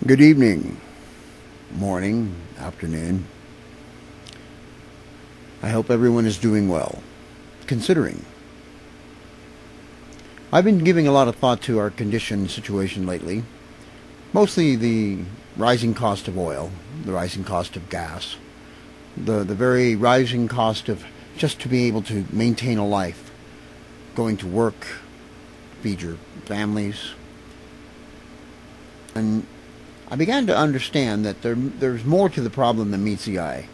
Good evening, morning, afternoon. I hope everyone is doing well. Considering, I've been giving a lot of thought to our condition situation lately. Mostly the rising cost of oil, the rising cost of gas, the very rising cost of just to be able to maintain a life, going to work, feed your families. And I began to understand that there's more to the problem than meets the eye.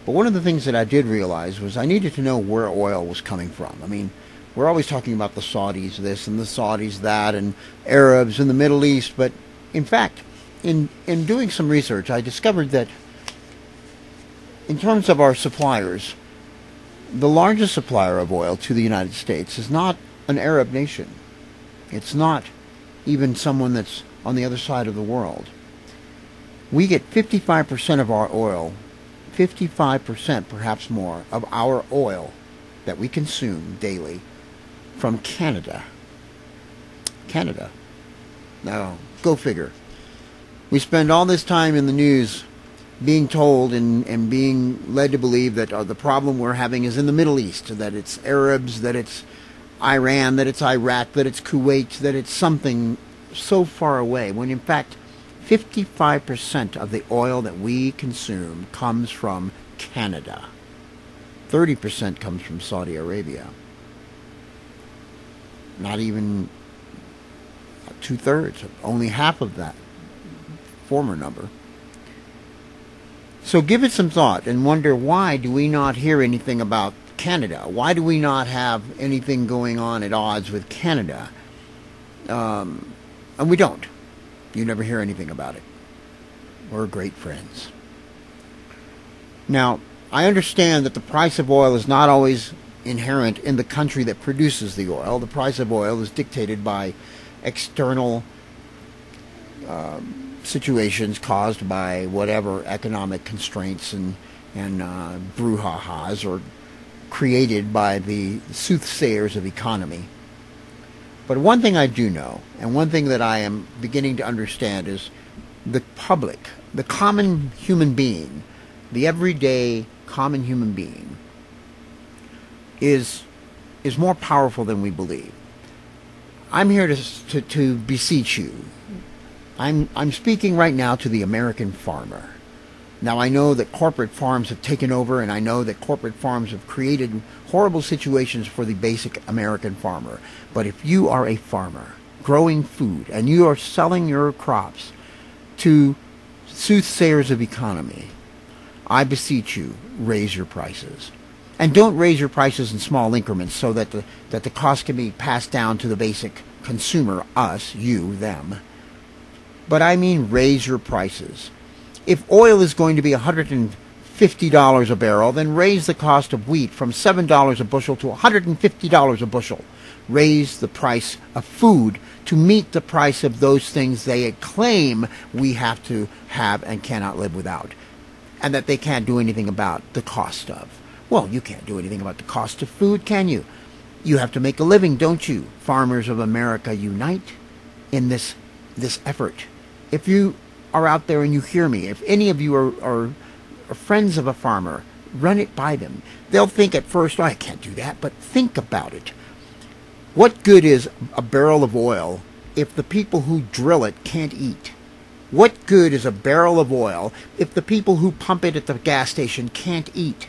But one of the things that I did realize was I needed to know where oil was coming from. I mean, we're always talking about the Saudis this and the Saudis that and Arabs in the Middle East, but in fact, in doing some research, I discovered that in terms of our suppliers, the largest supplier of oil to the United States is not an Arab nation. It's not even someone that's on the other side of the world. We get 55% of our oil, 55%, perhaps more, of our oil that we consume daily from Canada. Canada. Now, go figure. We spend all this time in the news being told and being led to believe that the problem we're having is in the Middle East, that it's Arabs, that it's Iran, that it's Iraq, that it's Kuwait, that it's something so far away, when in fact 55% of the oil that we consume comes from Canada. 30% comes from Saudi Arabia. Not even two-thirds, only half of that former number. So give it some thought and wonder, why do we not hear anything about Canada? Why do we not have anything going on at odds with Canada? And we don't. You never hear anything about it. We're great friends. Now, I understand that the price of oil is not always inherent in the country that produces the oil. The price of oil is dictated by external situations caused by whatever economic constraints and brouhahas, or created by the soothsayers of economy. But one thing I do know, and one thing that I am beginning to understand, is the public, the common human being, the everyday common human being, is more powerful than we believe. I'm here to beseech you. I'm speaking right now to the American farmer. Now, I know that corporate farms have taken over, and I know that corporate farms have created horrible situations for the basic American farmer. But if you are a farmer growing food and you are selling your crops to soothsayers of economy, I beseech you, raise your prices. And don't raise your prices in small increments so that the cost can be passed down to the basic consumer, us, you, them. But I mean, raise your prices. If oil is going to be $150 a barrel, then raise the cost of wheat from $7 a bushel to $150 a bushel. Raise the price of food to meet the price of those things they claim we have to have and cannot live without, and that they can't do anything about the cost of. Well, you can't do anything about the cost of food, can you? You have to make a living, don't you? Farmers of America, unite in this effort. If you are out there and you hear me, if any of you are friends of a farmer, run it by them. They'll think at first, oh, I can't do that, but think about it. What good is a barrel of oil if the people who drill it can't eat? What good is a barrel of oil if the people who pump it at the gas station can't eat?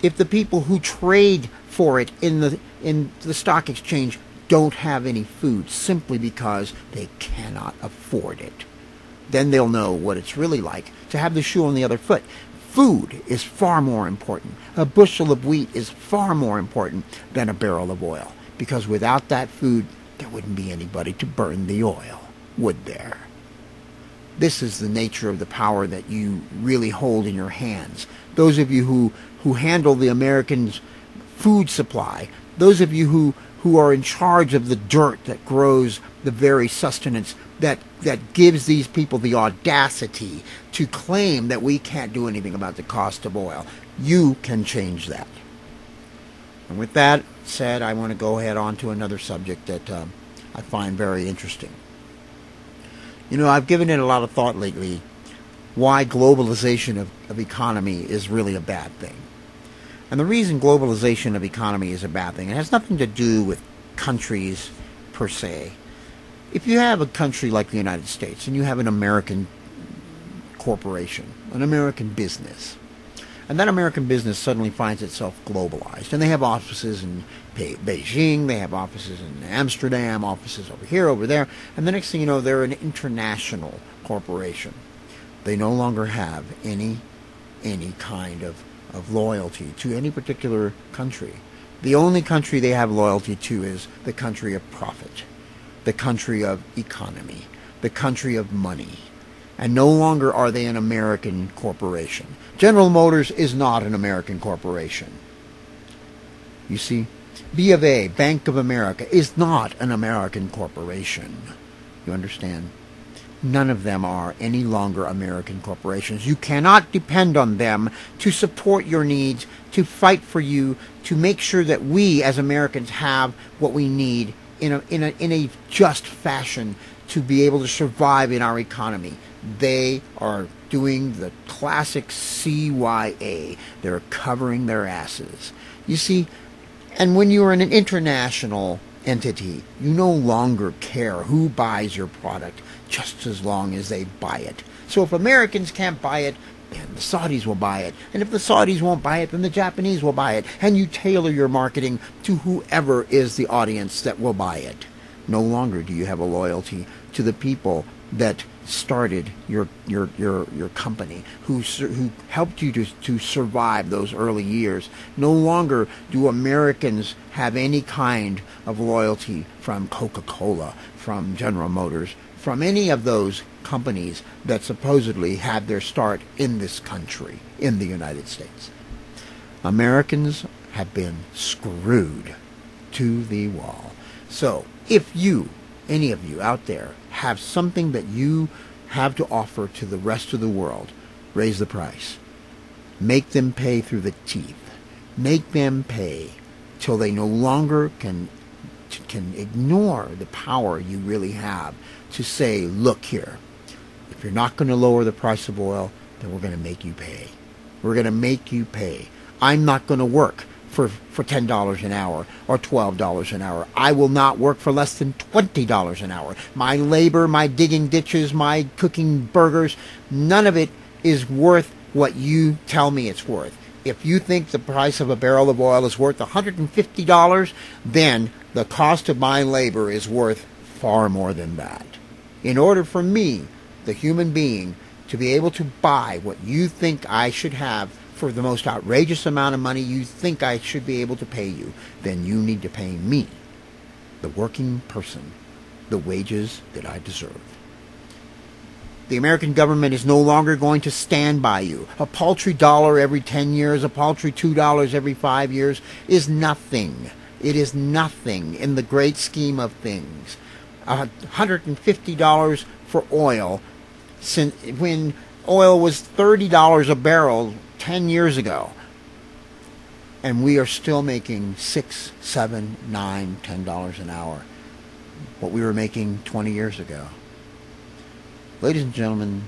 If the people who trade for it in the stock exchange don't have any food simply because they cannot afford it? Then they'll know what it's really like to have the shoe on the other foot. Food is far more important. A bushel of wheat is far more important than a barrel of oil, because without that food, there wouldn't be anybody to burn the oil, would there? This is the nature of the power that you really hold in your hands. Those of you who handle the Americans' food supply, those of you who are in charge of the dirt that grows the very sustenance that gives these people the audacity to claim that we can't do anything about the cost of oil. You can change that. And with that said, I want to go ahead on to another subject that I find very interesting. I've given it a lot of thought lately why globalization of economy is really a bad thing. And the reason globalization of economy is a bad thing, it has nothing to do with countries per se. If you have a country like the United States and you have an American corporation, an American business, and that American business suddenly finds itself globalized, and they have offices in Beijing, they have offices in Amsterdam, offices over here, over there, and the next thing you know, they're an international corporation. They no longer have any kind of loyalty to any particular country. The only country they have loyalty to is the country of profit, the country of economy, the country of money. And no longer are they an American corporation. General Motors is not an American corporation. You see, B of A, Bank of America, is not an American corporation. You understand? None of them are any longer American corporations. You cannot depend on them to support your needs, to fight for you, to make sure that we as Americans have what we need in a just fashion to be able to survive in our economy. They are doing the classic CYA. They're covering their asses. You see, and when you are an international entity, you no longer care who buys your product, just as long as they buy it. So if Americans can't buy it, then the Saudis will buy it. And if the Saudis won't buy it, then the Japanese will buy it. And you tailor your marketing to whoever is the audience that will buy it. No longer do you have a loyalty to the people that started your company, who helped you to survive those early years. No longer do Americans have any kind of loyalty from Coca-Cola, from General Motors, from any of those companies that supposedly had their start in this country, in the United States. Americans have been screwed to the wall. So, if you, any of you out there, have something that you have to offer to the rest of the world, raise the price. Make them pay through the teeth. Make them pay till they no longer can ignore the power you really have to say, look here, if you're not going to lower the price of oil, then we're going to make you pay. We're going to make you pay. I'm not going to work for $10 an hour or $12 an hour. I will not work for less than $20 an hour. My labor, my digging ditches, my cooking burgers, none of it is worth what you tell me it's worth. If you think the price of a barrel of oil is worth $150, then the cost of my labor is worth far more than that. In order for me, the human being, to be able to buy what you think I should have for the most outrageous amount of money you think I should be able to pay you, then you need to pay me, the working person, the wages that I deserve. The American government is no longer going to stand by you. A paltry $1 every 10 years, a paltry $2 every 5 years is nothing. It is nothing in the great scheme of things. $150 for oil, when oil was $30 a barrel 10 years ago, and we are still making $6, $7, $9, $10 an hour, what we were making 20 years ago. Ladies and gentlemen,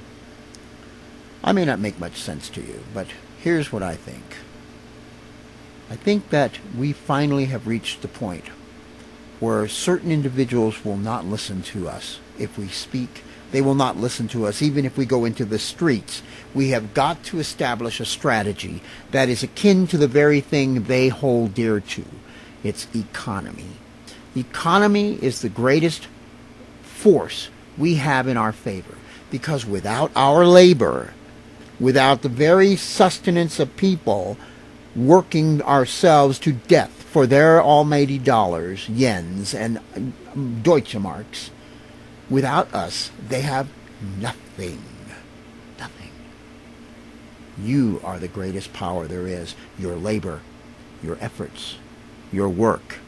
I may not make much sense to you, but here's what I think. I think that we finally have reached the point where certain individuals will not listen to us if we speak. They will not listen to us even if we go into the streets. We have got to establish a strategy that is akin to the very thing they hold dear to. It's economy. Economy is the greatest force we have in our favor, because without our labor, without the very sustenance of people working ourselves to death for their almighty dollars, yens, and Deutschmarks, without us, they have nothing. Nothing. You are the greatest power there is. Your labor, your efforts, your work,